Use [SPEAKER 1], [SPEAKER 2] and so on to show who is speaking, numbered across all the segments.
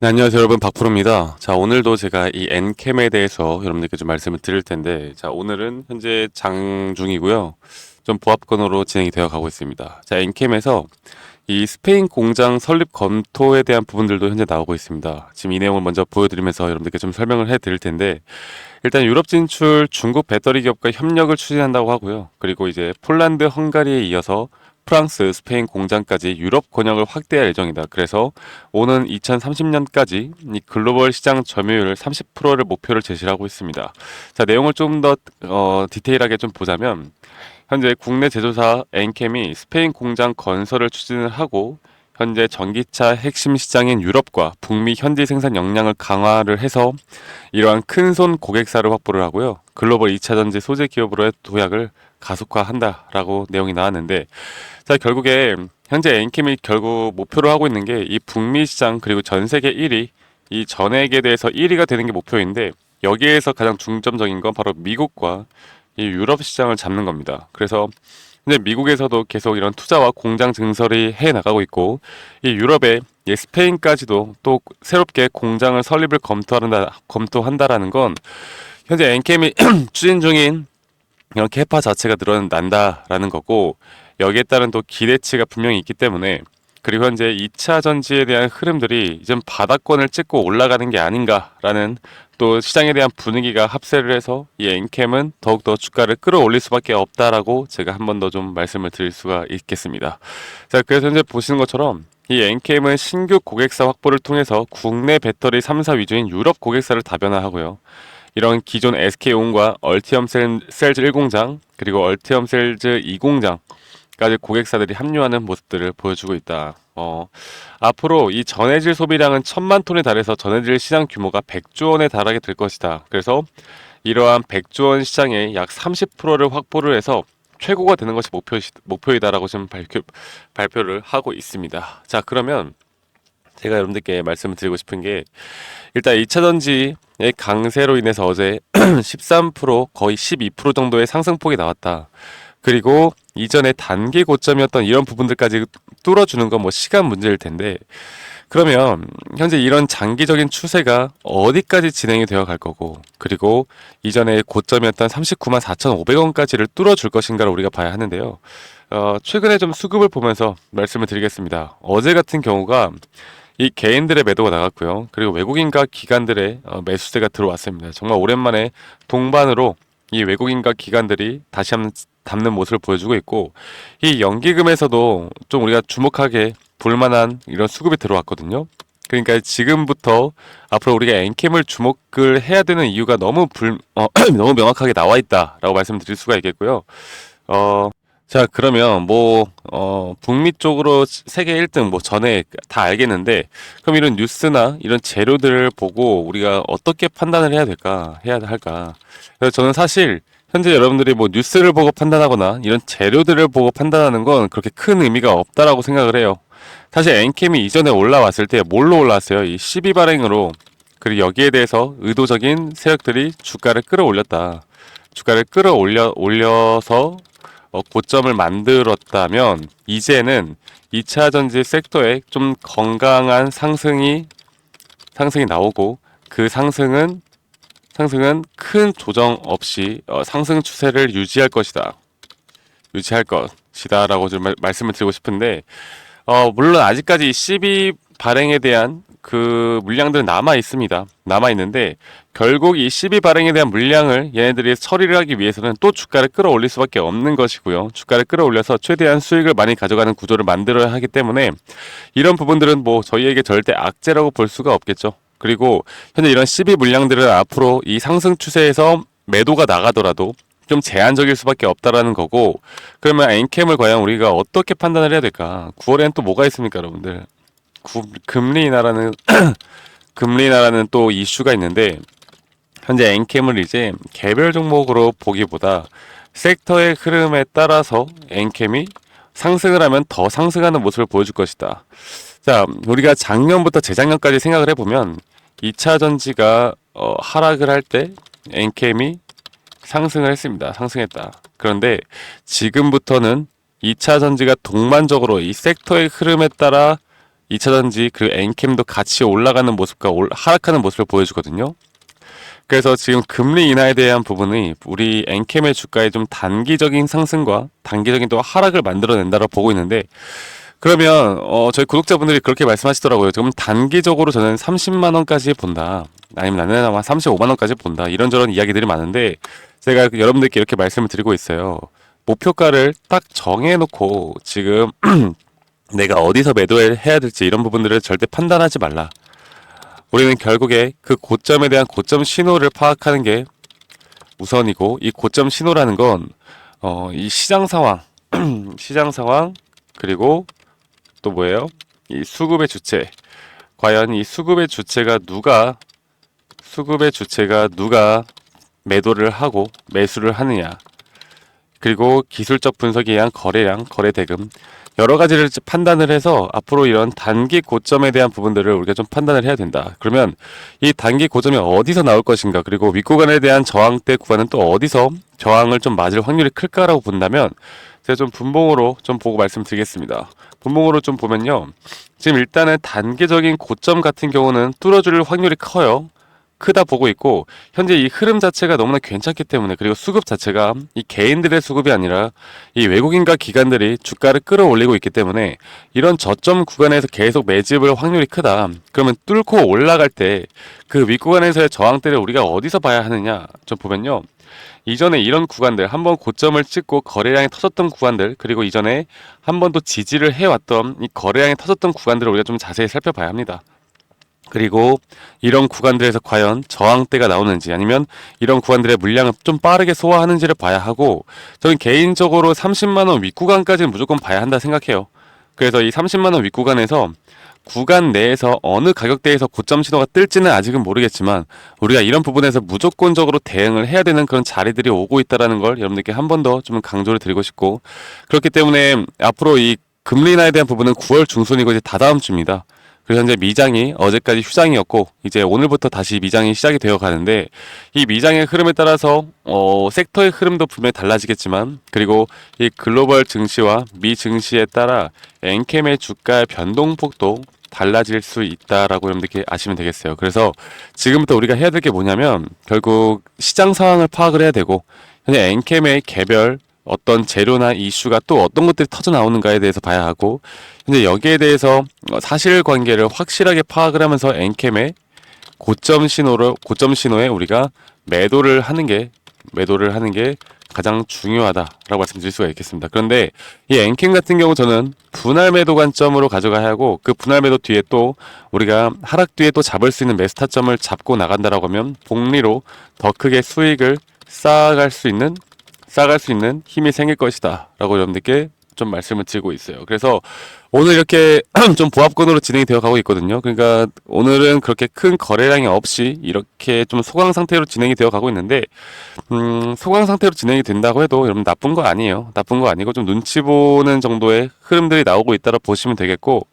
[SPEAKER 1] 네, 안녕하세요 여러분, 박프로입니다. 자, 오늘도 제가 이 엔캠에 대해서 여러분들께 좀 말씀을 드릴 텐데, 자, 오늘은 현재 장중이고요. 좀 보합권으로 진행이 되어 가고 있습니다. 자, 엔캠에서 이 스페인 공장 설립 검토에 대한 부분들도 현재 나오고 있습니다. 지금 이 내용을 먼저 보여드리면서 여러분들께 좀 설명을 해 드릴 텐데, 일단 유럽 진출 중국 배터리 기업과 협력을 추진한다고 하고요. 그리고 이제 폴란드, 헝가리에 이어서 프랑스, 스페인 공장까지 유럽 권역을 확대할 예정이다. 그래서 오는 2030년까지 이 글로벌 시장 점유율 30%를 목표를 제시하고 있습니다. 자, 내용을 좀 더 디테일하게 좀 보자면, 현재 국내 제조사 엔캠이 스페인 공장 건설을 추진을 하고, 현재 전기차 핵심 시장인 유럽과 북미 현지 생산 역량을 강화를 해서 이러한 큰손 고객사를 확보를 하고요. 글로벌 2차 전지 소재 기업으로의 도약을 가속화한다라고 내용이 나왔는데, 자, 결국에 현재 엔캠이 결국 목표로 하고 있는 게 이 북미 시장 그리고 전 세계 1위, 이 전액에 대해서 1위가 되는 게 목표인데, 여기에서 가장 중점적인 건 바로 미국과 이 유럽 시장을 잡는 겁니다. 그래서 근데 미국에서도 계속 이런 투자와 공장 증설이 해 나가고 있고, 이 유럽의 스페인까지도 또 새롭게 공장을 설립을 검토한다라는 건 현재 엔캠이 추진 중인 이런 캐파 자체가 늘어난다라는 거고, 여기에 따른 또 기대치가 분명히 있기 때문에, 그리고 현재 2차 전지에 대한 흐름들이 좀 바닥권을 찍고 올라가는 게 아닌가라는 또 시장에 대한 분위기가 합세를 해서 이 엔캠은 더욱더 주가를 끌어올릴 수밖에 없다라고 제가 한 번 더 좀 말씀을 드릴 수가 있겠습니다. 자, 그래서 현재 보시는 것처럼 이 엔캠은 신규 고객사 확보를 통해서 국내 배터리 3사 위주인 유럽 고객사를 다변화하고요. 이런 기존 SK온과 얼티엄 셀즈 1공장, 그리고 얼티엄 셀즈 2공장까지 고객사들이 합류하는 모습들을 보여주고 있다. 앞으로 이 전해질 소비량은 1000만 톤에 달해서 전해질 시장 규모가 100조 원에 달하게 될 것이다. 그래서 이러한 100조 원 시장의 약 30%를 확보를 해서 최고가 되는 것이 목표이다라고 지금 발표를 하고 있습니다. 자, 그러면 제가 여러분들께 말씀을 드리고 싶은 게, 일단 2차 전지의 강세로 인해서 어제 13% 거의 12% 정도의 상승폭이 나왔다. 그리고 이전에 단기 고점이었던 이런 부분들까지 뚫어주는 건 뭐 시간 문제일 텐데, 그러면 현재 이런 장기적인 추세가 어디까지 진행이 되어 갈 거고, 그리고 이전에 고점이었던 39만 4,500원까지를 뚫어줄 것인가를 우리가 봐야 하는데요. 최근에 좀 수급을 보면서 말씀을 드리겠습니다. 어제 같은 경우가 이 개인들의 매도가 나갔고요. 그리고 외국인과 기관들의 매수세가 들어왔습니다. 정말 오랜만에 동반으로 이 외국인과 기관들이 다시 한번 담는 모습을 보여주고 있고, 이 연기금에서도 좀 우리가 주목하게 볼만한 이런 수급이 들어왔거든요. 그러니까 지금부터 앞으로 우리가 엔캠을 주목을 해야 되는 이유가 너무 명확하게 나와 있다라고 말씀드릴 수가 있겠고요. 자, 그러면 북미 쪽으로 세계 1등 전에 다 알겠는데, 그럼 이런 뉴스나 이런 재료들을 보고 우리가 어떻게 판단을 해야 할까? 그래서 저는 사실 현재 여러분들이 뉴스를 보고 판단하거나 이런 재료들을 보고 판단하는 건 그렇게 큰 의미가 없다라고 생각을 해요. 사실 엔캠이 이전에 올라왔을 때 뭘로 올라왔어요? 이 12발행으로. 그리고 여기에 대해서 의도적인 세력들이 주가를 끌어올렸다. 주가를 끌어올려서 고점을 만들었다면, 이제는 2차 전지 섹터에 좀 건강한 상승이 나오고, 그 상승은 큰 조정 없이 상승 추세를 유지할 것이다라고 좀 말씀을 드리고 싶은데, 물론 아직까지 12 발행에 대한 그 물량들은 남아 있습니다. 남아 있는데, 결국 이 12 발행에 대한 물량을 얘네들이 처리를 하기 위해서는 또 주가를 끌어올릴 수밖에 없는 것이고요. 주가를 끌어올려서 최대한 수익을 많이 가져가는 구조를 만들어야 하기 때문에, 이런 부분들은 저희에게 절대 악재라고 볼 수가 없겠죠. 그리고 현재 이런 12 물량들은 앞으로 이 상승 추세에서 매도가 나가더라도 좀 제한적일 수밖에 없다라는 거고, 그러면 엔캠을 과연 우리가 어떻게 판단을 해야 될까? 9월에는 또 뭐가 있습니까, 여러분들? 금리 인하라는 금리 인하라는 또 이슈가 있는데, 현재 엔캠을 이제 개별 종목으로 보기보다 섹터의 흐름에 따라서 엔캠이 상승을 하면 더 상승하는 모습을 보여줄 것이다. 자, 우리가 작년부터 재작년까지 생각을 해보면 2차 전지가 하락을 할 때 엔캠이 상승을 했습니다. 상승했다. 그런데 지금부터는 2차 전지가 동반적으로 이 섹터의 흐름에 따라 2차전지 그리고 엔캠도 같이 올라가는 모습과 하락하는 모습을 보여주거든요. 그래서 지금 금리 인하에 대한 부분이 우리 엔캠의 주가에 좀 단기적인 상승과 단기적인 또 하락을 만들어낸다고 보고 있는데, 그러면 저희 구독자분들이 그렇게 말씀하시더라고요. 지금 단기적으로 저는 30만 원까지 본다, 아니면 나는 아마 35만 원까지 본다, 이런저런 이야기들이 많은데, 제가 여러분들께 이렇게 말씀을 드리고 있어요. 목표가를 딱 정해놓고 지금 내가 어디서 매도를 해야 될지 이런 부분들을 절대 판단하지 말라. 우리는 결국에 그 고점에 대한 고점 신호를 파악하는 게 우선이고, 이 고점 신호라는 건 이 시장 상황, 시장 상황, 그리고 또 뭐예요? 이 수급의 주체. 과연 이 수급의 주체가 누가 매도를 하고 매수를 하느냐. 그리고 기술적 분석에 의한 거래량, 거래 대금, 여러 가지를 판단을 해서 앞으로 이런 단기 고점에 대한 부분들을 우리가 좀 판단을 해야 된다. 그러면 이 단기 고점이 어디서 나올 것인가, 그리고 윗구간에 대한 저항대 구간은 또 어디서 저항을 좀 맞을 확률이 클까라고 본다면, 제가 좀 분봉으로 좀 보고 말씀드리겠습니다. 분봉으로 좀 보면요, 지금 일단은 단기적인 고점 같은 경우는 뚫어줄 확률이 커요. 크다 보고 있고, 현재 이 흐름 자체가 너무나 괜찮기 때문에, 그리고 수급 자체가 이 개인들의 수급이 아니라 이 외국인과 기관들이 주가를 끌어올리고 있기 때문에 이런 저점 구간에서 계속 매집을 확률이 크다. 그러면 뚫고 올라갈 때 그 윗구간에서의 저항대를 우리가 어디서 봐야 하느냐 좀 보면요, 이전에 이런 구간들, 한번 고점을 찍고 거래량이 터졌던 구간들, 그리고 이전에 한 번도 지지를 해왔던 이 거래량이 터졌던 구간들을 우리가 좀 자세히 살펴봐야 합니다. 그리고 이런 구간들에서 과연 저항대가 나오는지, 아니면 이런 구간들의 물량을 좀 빠르게 소화하는지를 봐야 하고, 저는 개인적으로 30만원 윗구간까지는 무조건 봐야 한다 생각해요. 그래서 이 30만원 윗구간에서 구간 내에서 어느 가격대에서 고점 신호가 뜰지는 아직은 모르겠지만, 우리가 이런 부분에서 무조건적으로 대응을 해야 되는 그런 자리들이 오고 있다는 걸 여러분들께 한 번 더 좀 강조를 드리고 싶고, 그렇기 때문에 앞으로 이 금리 인하에 대한 부분은 9월 중순이고 이제 다다음 주입니다. 그래서 현재 미장이 어제까지 휴장이었고, 이제 오늘부터 다시 미장이 시작이 되어 가는데, 이 미장의 흐름에 따라서 섹터의 흐름도 분명히 달라지겠지만, 그리고 이 글로벌 증시와 미 증시에 따라 엔캠의 주가의 변동폭도 달라질 수 있다라고 여러분들께 아시면 되겠어요. 그래서 지금부터 우리가 해야 될 게 뭐냐면, 결국 시장 상황을 파악을 해야 되고, 현재 엔캠의 개별 어떤 재료나 이슈가 또 어떤 것들이 터져 나오는가에 대해서 봐야 하고, 현재 여기에 대해서 사실관계를 확실하게 파악을 하면서 엔캠의 고점 신호에 우리가 매도를 하는 게 가장 중요하다라고 말씀드릴 수가 있겠습니다. 그런데 이 엔캠 같은 경우 저는 분할 매도 관점으로 가져가야 하고, 그 분할 매도 뒤에 또 우리가 하락 뒤에 또 잡을 수 있는 매수 타점을 잡고 나간다라고 하면 복리로 더 크게 수익을 쌓아갈 수 있는 힘이 생길 것이다 라고 여러분들께 좀 말씀을 드리고 있어요. 그래서 오늘 이렇게 좀 보합권으로 진행이 되어 가고 있거든요. 그러니까 오늘은 그렇게 큰 거래량이 없이 이렇게 좀 소강 상태로 진행이 되어 가고 있는데, 소강 상태로 진행이 된다고 해도 여러분 나쁜 거 아니에요. 나쁜 거 아니고 좀 눈치 보는 정도의 흐름들이 나오고 있다고 보시면 되겠고,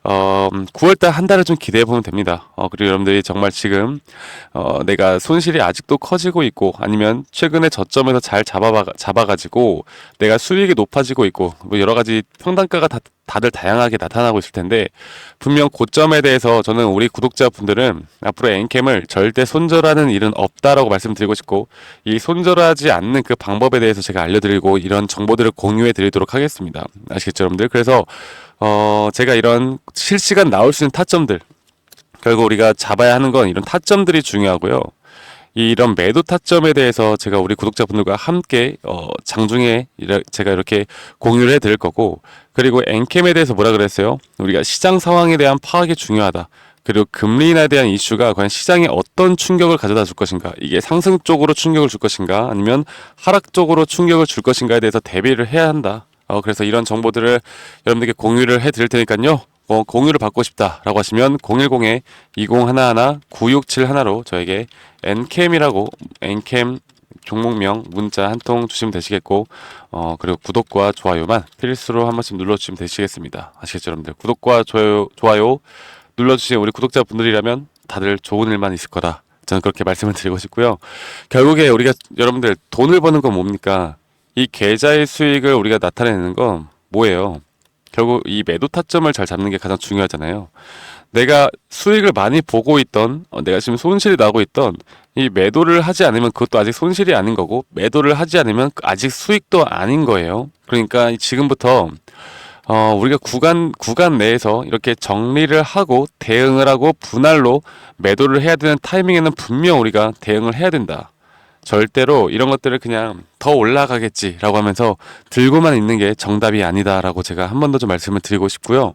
[SPEAKER 1] 9월달 한 달을 좀 기대해 보면 됩니다. 그리고 여러분들이 정말 지금 내가 손실이 아직도 커지고 있고, 아니면 최근에 저점에서 잘 잡아가지고 내가 수익이 높아지고 있고, 뭐 여러 가지 평단가가 다들 다양하게 나타나고 있을 텐데, 분명 고점에 대해서 저는 우리 구독자분들은 앞으로 엔캠을 절대 손절하는 일은 없다라고 말씀드리고 싶고, 이 손절하지 않는 그 방법에 대해서 제가 알려드리고 이런 정보들을 공유해 드리도록 하겠습니다. 아시겠죠, 여러분들? 그래서 제가 이런 실시간 나올 수 있는 타점들, 결국 우리가 잡아야 하는 건 이런 타점들이 중요하고요. 이런 매도 타점에 대해서 제가 우리 구독자분들과 함께 장중에 제가 이렇게 공유를 해드릴 거고, 그리고 엔캠에 대해서 뭐라 그랬어요? 우리가 시장 상황에 대한 파악이 중요하다. 그리고 금리 인하에 대한 이슈가 과연 시장에 어떤 충격을 가져다 줄 것인가, 이게 상승 쪽으로 충격을 줄 것인가, 아니면 하락 쪽으로 충격을 줄 것인가에 대해서 대비를 해야 한다. 그래서 이런 정보들을 여러분들께 공유를 해드릴 테니까요. 공유를 받고 싶다라고 하시면 010-2011-9671로 저에게 엔캠 종목명 문자 한 통 주시면 되시겠고, 그리고 구독과 좋아요만 필수로 한 번씩 눌러주시면 되시겠습니다. 아시겠죠, 여러분들? 구독과 좋아요 눌러주신 우리 구독자분들이라면 다들 좋은 일만 있을 거다, 저는 그렇게 말씀을 드리고 싶고요. 결국에 우리가 여러분들 돈을 버는 건 뭡니까? 이 계좌의 수익을 우리가 나타내는 건 뭐예요? 결국 이 매도 타점을 잘 잡는 게 가장 중요하잖아요. 내가 수익을 많이 보고 있던, 내가 지금 손실이 나고 있던 이 매도를 하지 않으면 그것도 아직 손실이 아닌 거고, 매도를 하지 않으면 아직 수익도 아닌 거예요. 그러니까 지금부터 우리가 구간 내에서 이렇게 정리를 하고 대응을 하고 분할로 매도를 해야 되는 타이밍에는 분명 우리가 대응을 해야 된다. 절대로 이런 것들을 그냥 더 올라가겠지라고 하면서 들고만 있는 게 정답이 아니다라고 제가 한 번 더 좀 말씀을 드리고 싶고요.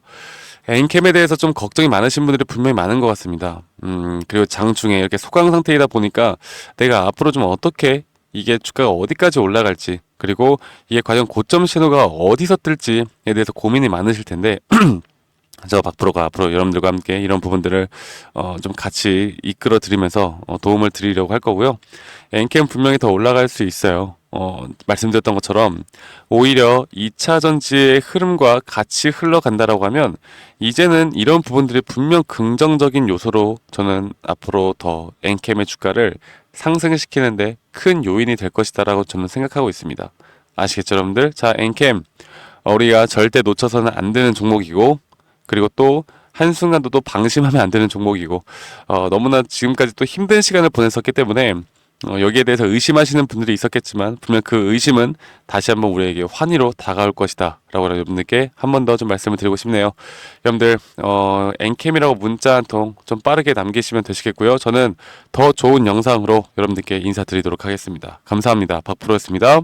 [SPEAKER 1] 엔캠에 대해서 좀 걱정이 많으신 분들이 분명히 많은 것 같습니다. 그리고 장중에 이렇게 소강 상태이다 보니까 내가 앞으로 좀 어떻게 이게 주가가 어디까지 올라갈지, 그리고 이게 과연 고점 신호가 어디서 뜰지에 대해서 고민이 많으실 텐데, 저 박프로가 앞으로 여러분들과 함께 이런 부분들을 좀 같이 이끌어 드리면서 도움을 드리려고 할 거고요. 엔캠 분명히 더 올라갈 수 있어요. 말씀드렸던 것처럼 오히려 2차 전지의 흐름과 같이 흘러간다라고 하면 이제는 이런 부분들이 분명 긍정적인 요소로 저는 앞으로 더 엔캠의 주가를 상승시키는데 큰 요인이 될 것이다라고 저는 생각하고 있습니다. 아시겠죠, 여러분들? 자, 엔캠 우리가 절대 놓쳐서는 안 되는 종목이고, 그리고 또 한순간도 또 방심하면 안 되는 종목이고, 너무나 지금까지 또 힘든 시간을 보냈었기 때문에 여기에 대해서 의심하시는 분들이 있었겠지만 분명 그 의심은 다시 한번 우리에게 환희로 다가올 것이다 라고 여러분들께 한 번 더 좀 말씀을 드리고 싶네요. 여러분들 엔캠이라고 문자 한 통 좀 빠르게 남기시면 되시겠고요. 저는 더 좋은 영상으로 여러분들께 인사드리도록 하겠습니다. 감사합니다. 박프로였습니다.